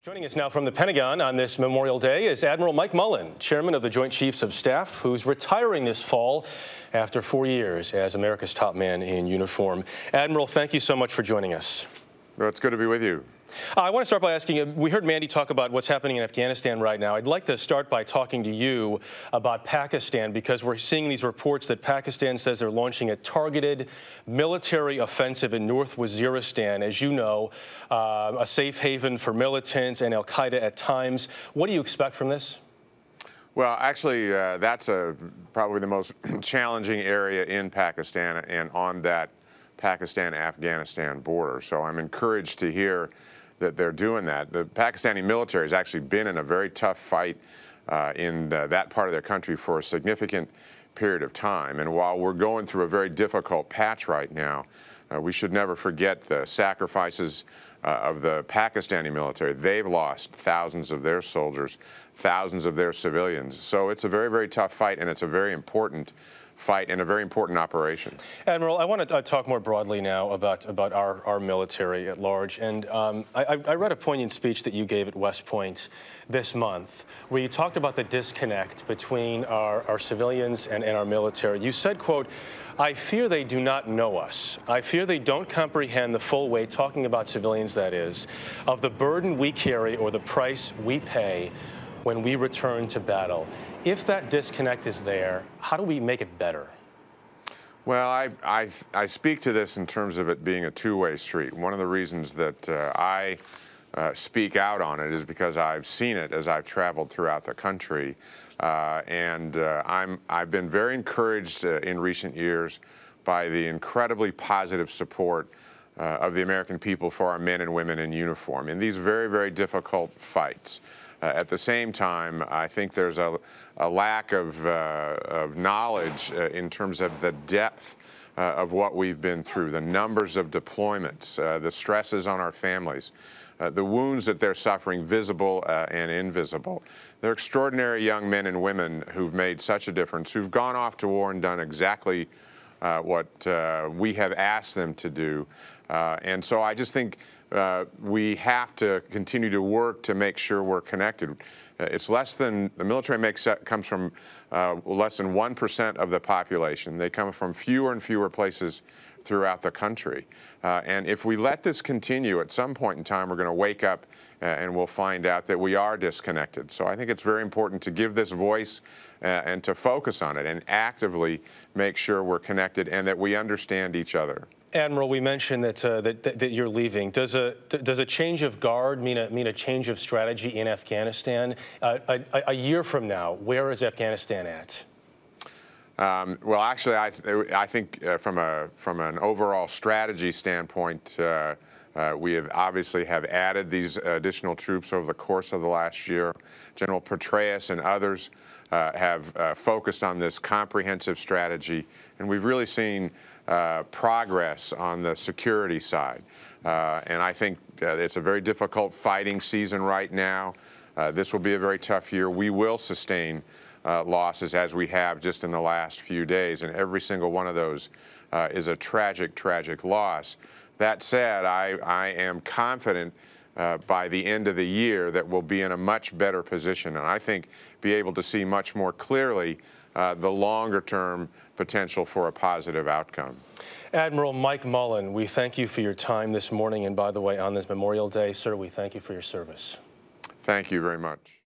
Joining us now from the Pentagon on this Memorial Day is Admiral Mike Mullen, chairman of the Joint Chiefs of Staff, who's retiring this fall after 4 years as America's top man in uniform. Admiral, thank you so much for joining us. Well, it's good to be with you. I want to start by asking you, we heard Mandy talk about what's happening in Afghanistan right now. I'd like to start by talking to you about Pakistan, because we're seeing these reports that Pakistan says they're launching a targeted military offensive in North Waziristan, as you know, a safe haven for militants and al-Qaeda at times. What do you expect from this? Well, actually, that's probably the most challenging area in Pakistan and on that Pakistan-Afghanistan border. So I'm encouraged to hear that they're doing that. The Pakistani military has actually been in a very tough fight in that part of their country for a significant period of time. And while we're going through a very difficult patch right now, we should never forget the sacrifices of the Pakistani military. They've lost thousands of their soldiers, thousands of their civilians. So it's a very, very tough fight, and it's a very important fight and a very important operation. Admiral, I want to talk more broadly now about our military at large. And I read a poignant speech that you gave at West Point this month, where you talked about the disconnect between our civilians and our military. You said, quote, "I fear they do not know us. I fear they don't comprehend the full weight," talking about civilians that is, "of the burden we carry or the price we pay when we return to battle." If that disconnect is there, how do we make it better? Well, I speak to this in terms of it being a two-way street. One of the reasons that I speak out on it is because I've seen it as I've traveled throughout the country. I've been very encouraged in recent years by the incredibly positive support of the American people for our men and women in uniform in these very, very difficult fights. At the same time, I think there's a lack of knowledge in terms of the depth of what we've been through, the numbers of deployments, the stresses on our families, the wounds that they're suffering, visible and invisible. They're extraordinary young men and women who've made such a difference, who've gone off to war and done exactly what we have asked them to do. And so I just think we have to continue to work to make sure we're connected. It's less than, the military comes from less than 1% of the population. They come from fewer and fewer places throughout the country. And if we let this continue, at some point in time, we're going to wake up and we'll find out that we are disconnected. So I think it's very important to give this voice and to focus on it and actively make sure we're connected and that we understand each other. Admiral, we mentioned that you're leaving. Does a change of guard mean a change of strategy in Afghanistan? A year from now, where is Afghanistan at? Well, actually, I think from an overall strategy standpoint, we have obviously added these additional troops over the course of the last year. General Petraeus and others have focused on this comprehensive strategy, and we've really seen progress on the security side. And I think it's a very difficult fighting season right now. This will be a very tough year. We will sustain losses as we have just in the last few days, and every single one of those is a tragic, tragic loss. That said, I am confident by the end of the year that we'll be in a much better position, and I think be able to see much more clearly the longer-term potential for a positive outcome. Admiral Mike Mullen, we thank you for your time this morning, and by the way, on this Memorial Day, sir, we thank you for your service. Thank you very much.